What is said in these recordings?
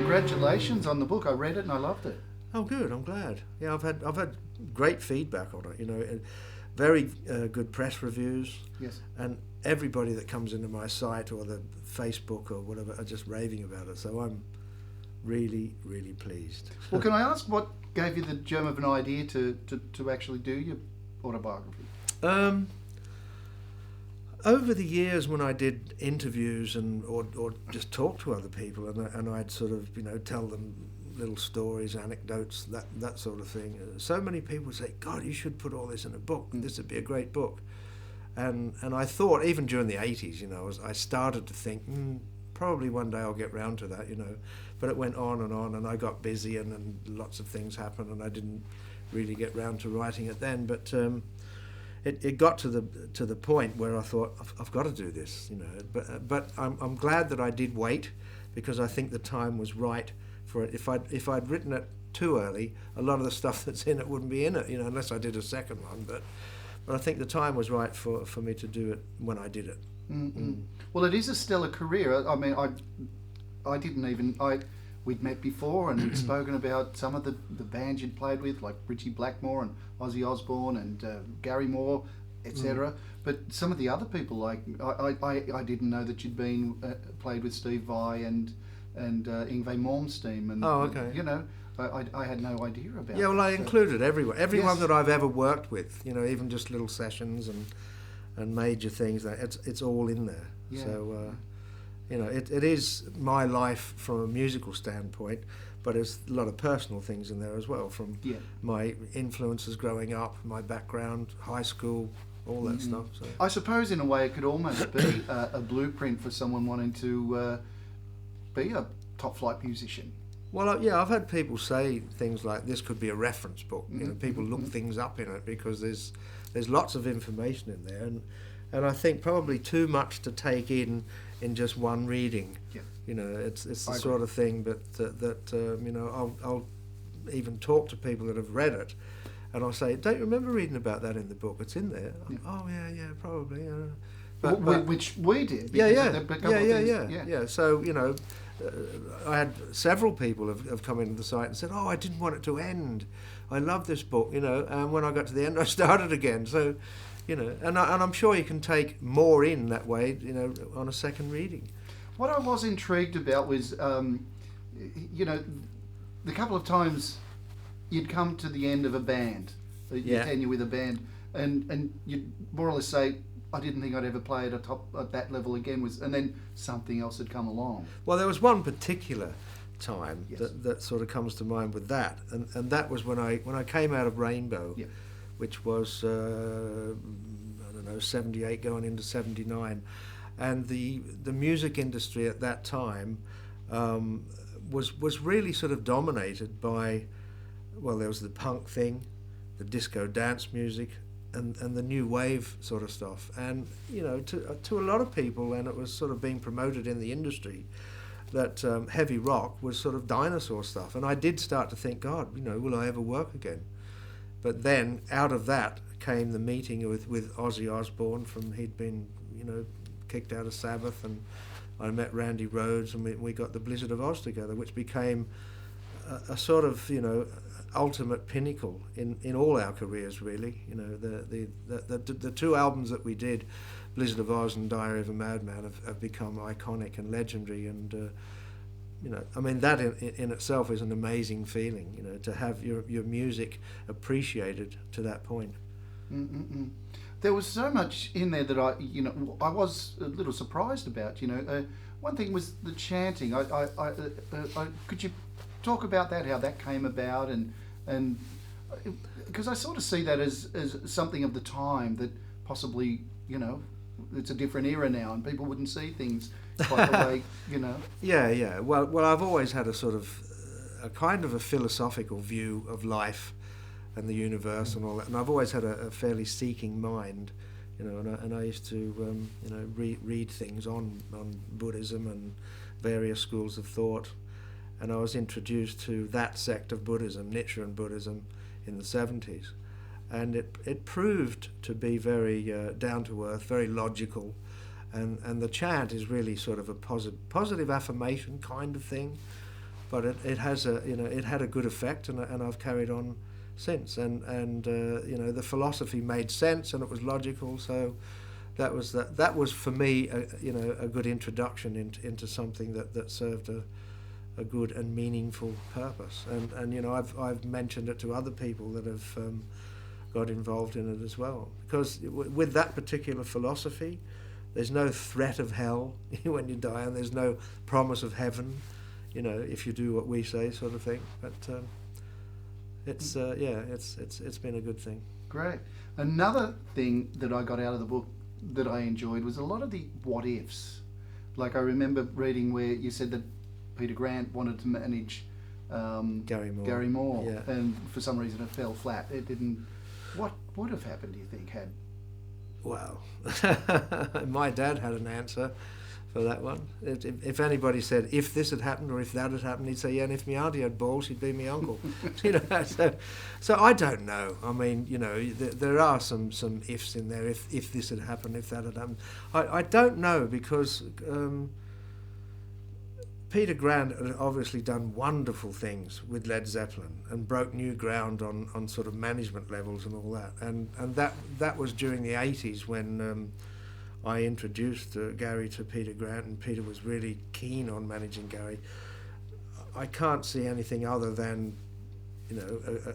congratulations on the book. I read it and I loved it. Oh, good. I'm glad. Yeah, I've had great feedback on it. You know, very good press reviews. Yes. And everybody that comes into my site or the Facebook or whatever are just raving about it. So I'm really, really pleased. Well, can I ask what gave you the germ of an idea to actually do your autobiography? Over the years, when I did interviews or just talk to other people, and I'd sort of tell them little stories, anecdotes, that sort of thing. So many people would say, "God, you should put all this in a book. This would be a great book." And I thought, even during the 80s, I started to think, probably one day I'll get round to that, But it went on, and I got busy, and lots of things happened, and I didn't really get round to writing it then. But it got to the point where I thought, I've got to do this, But I'm glad that I did wait, because I think the time was right for it. If I'd written it too early, a lot of the stuff that's in it wouldn't be in it, unless I did a second one. But I think the time was right for me to do it when I did it. Well, it is a stellar career. I mean, I didn't even... We'd met before and we'd spoken about some of the bands you'd played with, like Richie Blackmore and Ozzy Osbourne and Gary Moore, etc. But some of the other people, like I didn't know that you'd been played with Steve Vai and Yngwie Malmsteen. And, oh, okay. I had no idea about. Yeah, well, I included everyone Yes. that I've ever worked with. Even just little sessions and major things. It's all in there. Yeah. So. It is my life from a musical standpoint, but there's a lot of personal things in there as well, from my influences growing up, my background, high school, all that stuff. So. I suppose in a way it could almost be a blueprint for someone wanting to be a top flight musician. Well, I've had people say things like this could be a reference book. People look things up in it because there's lots of information in there, and I think probably too much to take in just one reading. Yeah. It's the sort of thing that I'll even talk to people that have read it, and I'll say, "Don't you remember reading about that in the book? It's in there." Yeah. Oh yeah, probably. But which we did. Yeah. So I had several people have come into the site and said, "Oh, I didn't want it to end. I love this book." And when I got to the end, I started again. So. And I'm sure you can take more in that way, on a second reading. What I was intrigued about was, the couple of times you'd come to the end of a band, your tenure with a band, and you'd more or less say, I didn't think I'd ever play at that level again, and then something else had come along. Well, there was one particular time that sort of comes to mind with that, and that was when I came out of Rainbow. Yeah. Which was, 78 going into 79. And the music industry at that time was really sort of dominated by, well, there was the punk thing, the disco dance music, and the new wave sort of stuff. And, to a lot of people, and it was sort of being promoted in the industry, that heavy rock was sort of dinosaur stuff. And I did start to think, God, will I ever work again? But then, out of that came the meeting with Ozzy Osbourne. He'd been, kicked out of Sabbath, and I met Randy Rhoads, and we got the Blizzard of Oz together, which became a sort of, ultimate pinnacle in all our careers, really. The two albums that we did, Blizzard of Oz and Diary of a Madman, have become iconic and legendary, and that in itself is an amazing feeling, to have your music appreciated to that point. There was so much in there that I was a little surprised about. One thing was the chanting. Could you talk about that? How that came about, and because I sort of see that as something of the time that possibly it's a different era now, and people wouldn't see things quite the way, Yeah. Well, I've always had a sort of a kind of a philosophical view of life and the universe and all that, and I've always had a fairly seeking mind, and I used to read things on Buddhism and various schools of thought, and I was introduced to that sect of Buddhism, Nichiren Buddhism, in the 70s. And it proved to be very down to earth, very logical, and the chant is really sort of a positive affirmation kind of thing, but it has it had a good effect, and I've carried on since, and the philosophy made sense and it was logical, so that was for me a good introduction into something that served a good and meaningful purpose, and I've mentioned it to other people that have got involved in it as well, because with that particular philosophy, there's no threat of hell when you die, and there's no promise of heaven, if you do what we say, sort of thing. But it's been a good thing. Great. Another thing that I got out of the book that I enjoyed was a lot of the what ifs. Like I remember reading where you said that Peter Grant wanted to manage Gary Moore, yeah. and for some reason it fell flat. It didn't. What would have happened, do you think, had? Well, my dad had an answer for that one. If anybody said, if this had happened or if that had happened, he'd say, yeah, and if my auntie had balls, she'd be my uncle. So I don't know. I mean, there are some ifs in there. If this had happened, if that had happened. I don't know, because Peter Grant had obviously done wonderful things with Led Zeppelin and broke new ground on sort of management levels and all that. And that was during the 80s when I introduced Gary to Peter Grant, and Peter was really keen on managing Gary. I can't see anything other than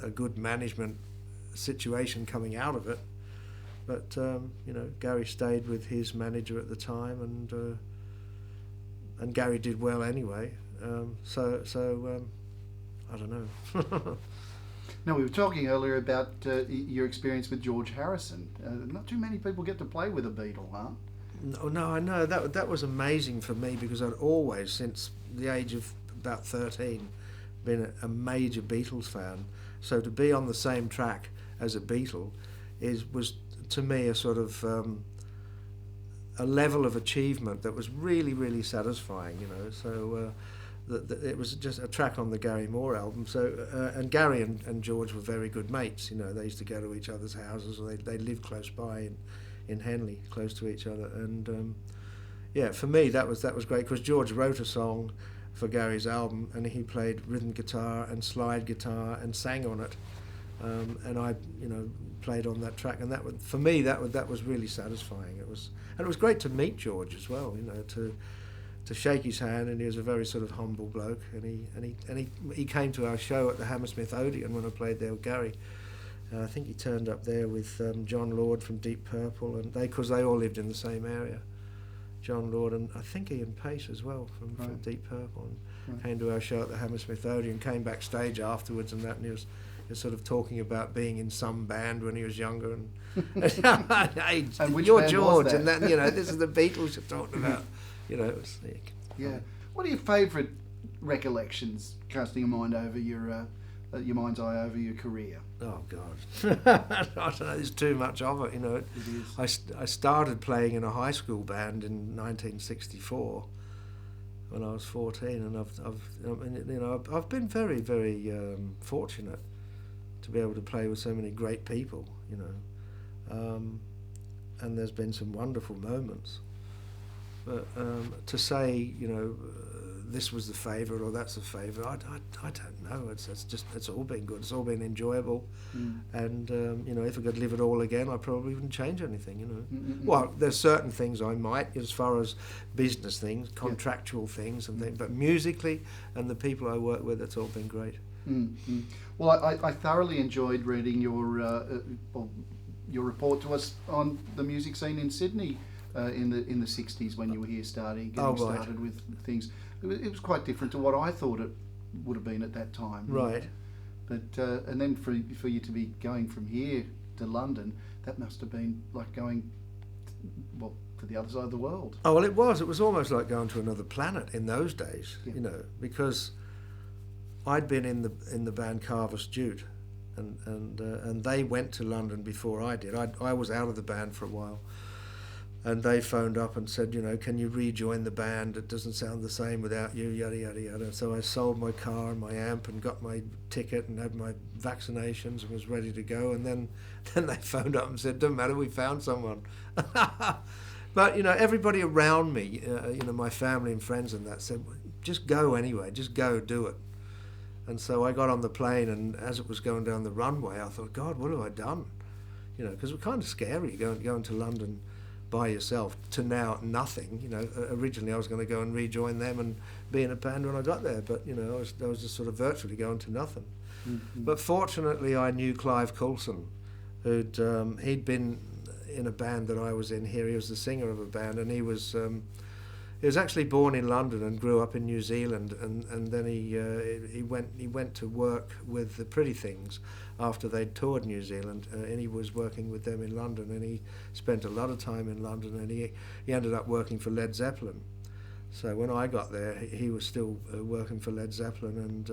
a good management situation coming out of it. But Gary stayed with his manager at the time, and Gary did well anyway. So I don't know. Now, we were talking earlier about your experience with George Harrison. Not too many people get to play with a Beatle, huh? No, I know. That was amazing for me, because I'd always, since the age of about 13, been a major Beatles fan. So to be on the same track as a Beatle was to me a sort of a level of achievement that was really, really satisfying. So it was just a track on the Gary Moore album. So and Gary and George were very good mates. They used to go to each other's houses, or they lived close by in Henley, close to each other. And for me that was great, because George wrote a song for Gary's album, and he played rhythm guitar and slide guitar and sang on it, and I played on that track, and for me that was really satisfying. It was great to meet George as well, to shake his hand, and he was a very sort of humble bloke, and he came to our show at the Hammersmith Odeon when I played there with Gary. I think he turned up there with John Lord from Deep Purple, and because they all lived in the same area. John Lord and I think Ian Pace as well from Deep Purple, and came to our show at the Hammersmith Odeon, came backstage afterwards and that, and he was sort of talking about being in some band when he was younger, and hey, and which you're band George, was that? and that this is the Beatles you're talking about. It was sick. Yeah. What are your favourite recollections, casting your mind over your mind's eye over your career? Oh God, I don't know. There's too much of it. It is. I started playing in a high school band in 1964 when I was 14, and I've been very, very fortunate to be able to play with so many great people. And there's been some wonderful moments. But to say, this was the favourite or that's the favourite, I don't know. It's all been good. It's all been enjoyable. And if I could live it all again, I probably wouldn't change anything. Well, there's certain things I might, as far as business things, contractual things and things, but musically and the people I work with, it's all been great. Well, I thoroughly enjoyed reading your report to us on the music scene in Sydney in the 60s when you were here started with things. It was quite different to what I thought it would have been at that time. Right. But and then for you to be going from here to London, that must have been like going, to the other side of the world. Oh well, it was. It was almost like going to another planet in those days. Yeah. Because I'd been in the band Carver's Jute, and they went to London before I did. I was out of the band for a while. And they phoned up and said, can you rejoin the band? It doesn't sound the same without you, yada, yada, yada. So I sold my car and my amp and got my ticket and had my vaccinations and was ready to go. And then they phoned up and said, doesn't matter, we found someone. But, everybody around me, my family and friends and that said, just go anyway, just go do it. And so I got on the plane, and as it was going down the runway, I thought, God, what have I done? You know, because it was kind of scary going to London by yourself to now nothing. You know, originally I was going to go and rejoin them and be in a band when I got there, but you know, I was just sort of virtually going to nothing. Mm-hmm. But fortunately, I knew Clive Coulson, he'd been in a band that I was in here. He was the singer of a band, and he was actually born in London and grew up in New Zealand, and then he went to work with the Pretty Things after they'd toured New Zealand, and he was working with them in London, and he spent a lot of time in London, and he ended up working for Led Zeppelin. So when I got there, he was still working for Led Zeppelin, and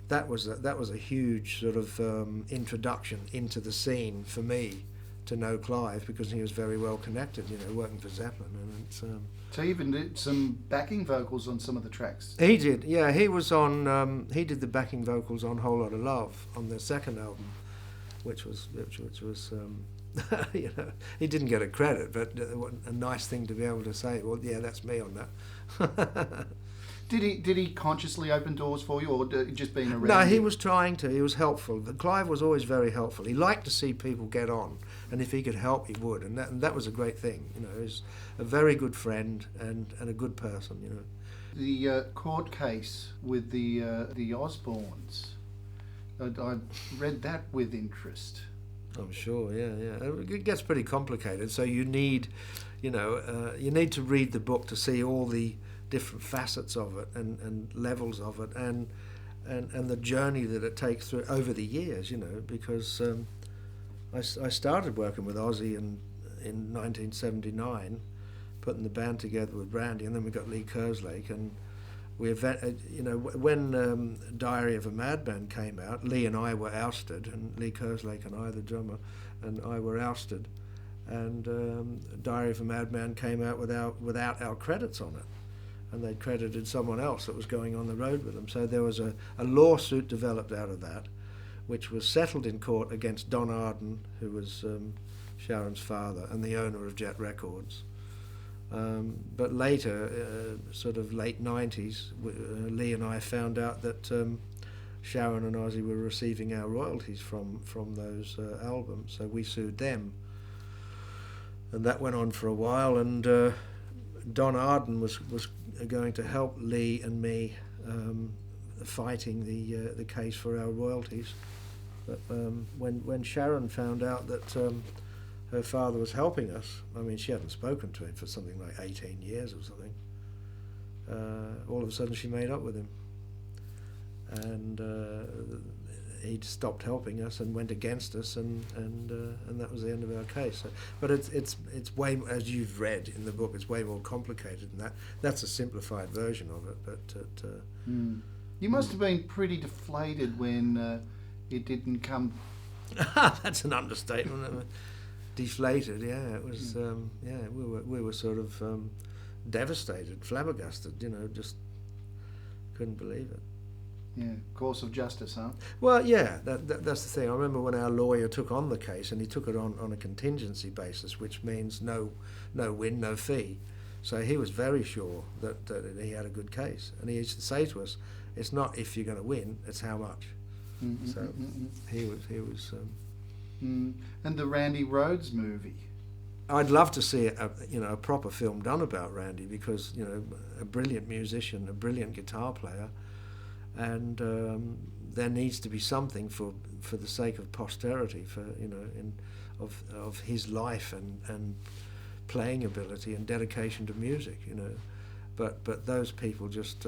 that was a huge sort of introduction into the scene for me, to know Clive, because he was very well connected, you know, working for Zeppelin. And it's, so he even did some backing vocals on some of the tracks? He did, yeah. He was on, he did the backing vocals on Whole Lot of Love, on their second album, which was you know, he didn't get a credit, but what a nice thing to be able to say, well, yeah, that's me on that. Did he consciously open doors for you, or just being around? No, he was trying to. He was helpful. Clive was always very helpful. He liked to see people get on, and if he could help, he would, and that was a great thing. You know, he was a very good friend and a good person. You know, the court case with the Osbournes, I read that with interest. I'm sure. Yeah. It gets pretty complicated. So you need, you need to read the book to see all the different facets of it and levels of it and the journey that it takes through over the years, you know, because I started working with Ozzy in 1979, putting the band together with Randy, and then we got Lee Kerslake, and when Diary of a Madman came out, Lee and I were ousted, and Lee Kerslake and I, the drummer, and I were ousted, and Diary of a Madman came out without our credits on it. And they'd credited someone else that was going on the road with them. So there was a lawsuit developed out of that, which was settled in court against Don Arden, who was Sharon's father and the owner of Jet Records. But later, sort of late 90s, Lee and I found out that Sharon and Ozzy were receiving our royalties from those albums. So we sued them. And that went on for a while, and Don Arden was going to help Lee and me fighting the case for our royalties. But when Sharon found out that her father was helping us, I mean, she hadn't spoken to him for something like 18 years or something, all of a sudden she made up with him. And he'd stopped helping us and went against us, and that was the end of our case. So, but it's way, as you've read in the book, it's way more complicated than that. That's a simplified version of it. But you must have been pretty deflated when it didn't come. That's an understatement. Deflated, yeah. It was, we were sort of devastated, flabbergasted. You know, just couldn't believe it. Yeah, course of justice, huh? Well, yeah, that's the thing. I remember when our lawyer took on the case, and he took it on a contingency basis, which means no win, no fee. So he was very sure that he had a good case. And he used to say to us, it's not if you're going to win, it's how much. He was. And the Randy Rhoads movie. I'd love to see a proper film done about Randy, because, you know, a brilliant musician, a brilliant guitar player. And there needs to be something for the sake of posterity, for, you know, of his life and playing ability and dedication to music, you know. But those people just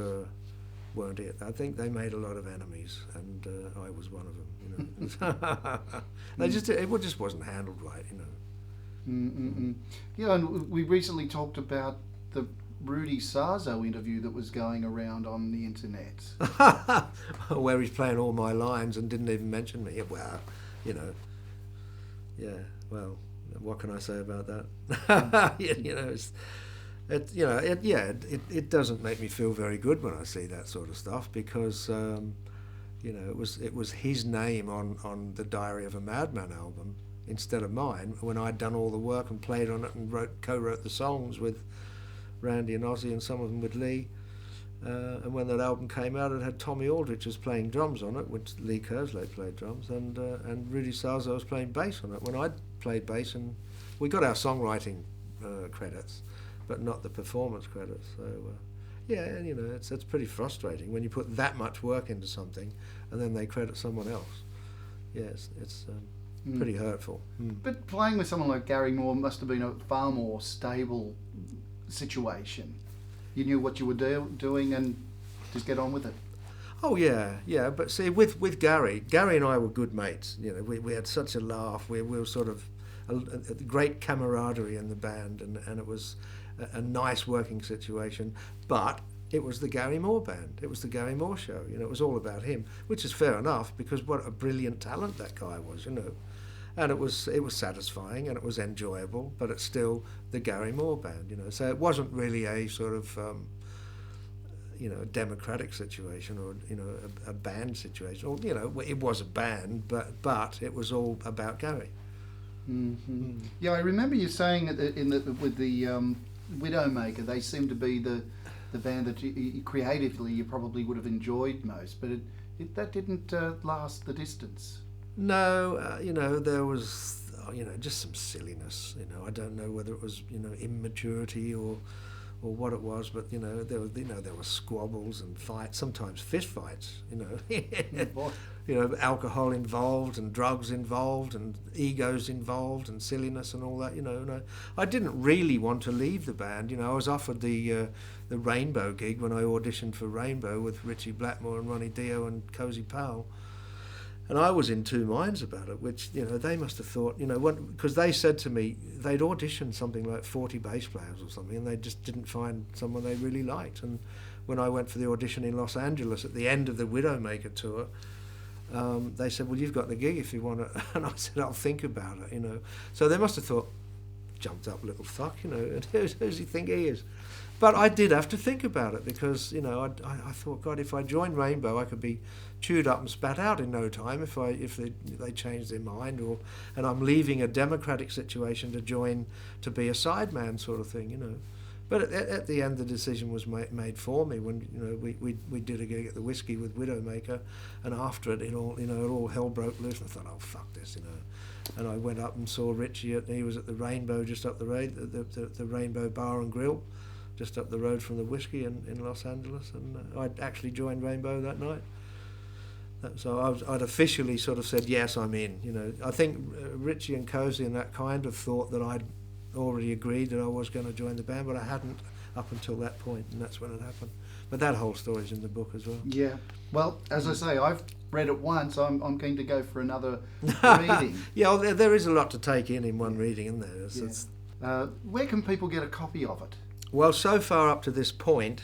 weren't it. I think they made a lot of enemies, and I was one of them, you know. It just wasn't handled right, you know. Yeah, and we recently talked about the Rudy Sarzo interview that was going around on the internet. Where he's playing all my lines and didn't even mention me. Well, you know, yeah, well, what can I say about that? You know, it doesn't make me feel very good when I see that sort of stuff, because, you know, it was his name on the Diary of a Madman album instead of mine, when I'd done all the work and played on it and co-wrote the songs with Randy and Ozzy, and some of them with Lee. And when that album came out, it had Tommy Aldrich was playing drums on it, which Lee Kerslake played drums, and Rudy Salzo was playing bass on it. When I played bass, and we got our songwriting credits, but not the performance credits. So yeah, and you know, it's pretty frustrating when you put that much work into something, and then they credit someone else. Yeah, it's pretty hurtful. But playing with someone like Gary Moore must have been a far more stable situation. You knew what you were doing and just get on with it. Oh yeah. But see, with Gary and I were good mates. You know, we had such a laugh. We were sort of a great camaraderie in the band, and it was a nice working situation. But it was the Gary Moore band. It was the Gary Moore show. You know, it was all about him, which is fair enough because what a brilliant talent that guy was. You know. And it was satisfying and it was enjoyable, but it's still the Gary Moore band, you know. So it wasn't really a sort of, you know, a democratic situation or, you know, a band situation. Or, you know, it was a band, but it was all about Gary. Mm-hmm. Yeah, I remember you saying with the Widowmaker, they seemed to be the band that creatively you probably would have enjoyed most, but that didn't last the distance. No, you know, there was, you know, just some silliness. You know, I don't know whether it was, you know, immaturity or what it was, but you know, there were squabbles and fights, sometimes fist fights. You know, you know, alcohol involved and drugs involved and egos involved and silliness and all that. You know, and I didn't really want to leave the band. You know, I was offered the Rainbow gig when I auditioned for Rainbow with Richie Blackmore and Ronnie Dio and Cozy Powell. And I was in two minds about it, which, you know, they must have thought, you know, because they said to me they'd auditioned something like 40 bass players or something, and they just didn't find someone they really liked. And when I went for the audition in Los Angeles at the end of the Widowmaker tour, they said, well, you've got the gig if you want it. And I said, I'll think about it, you know. So they must have thought, jumped up little fuck, you know, who's he think he is? But I did have to think about it because, you know, I thought, God, if I joined Rainbow, I could be chewed up and spat out in no time if they changed their mind, and I'm leaving a democratic situation to be a sideman sort of thing, you know. But at the end, the decision was made for me when, you know, we did a gig at the Whiskey with Widowmaker, and after it, all hell broke loose. And I thought, oh fuck this, you know. And I went up and saw Richie. He was at the Rainbow just up the road, the Rainbow Bar and Grill, just up the road from the Whiskey in Los Angeles, and I'd actually joined Rainbow that night. So I'd officially sort of said, yes, I'm in. You know, I think Richie and Cozy and that kind of thought that I'd already agreed that I was going to join the band, but I hadn't up until that point, and that's when it happened. But that whole story's in the book as well. Yeah. Well, as I say, I've read it once. I'm keen to go for another reading. Yeah, well, there is a lot to take in one reading, isn't there? Yeah. Where can people get a copy of it? Well, so far up to this point,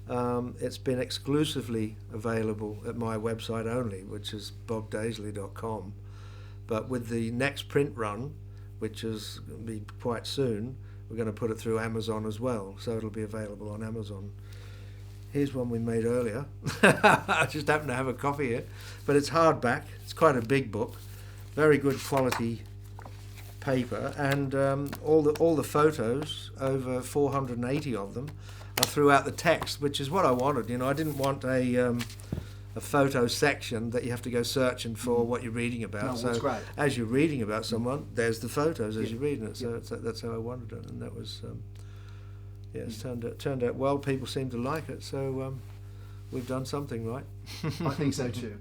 it's been exclusively available at my website only, which is bobdaisley.com. But with the next print run, which is going to be quite soon, we're going to put it through Amazon as well, so it'll be available on Amazon. Here's one we made earlier. I just happen to have a copy here, but it's hardback. It's quite a big book, very good quality paper, and all the photos, over 480 of them, are throughout the text, which is what I wanted. You know, I didn't want a photo section that you have to go searching for what you're reading about. No, so that's great. As you're reading about someone, there's the photos as you're reading it. So that's how I wanted it, and that was it's turned out well. People seem to like it, so we've done something right. I think so too.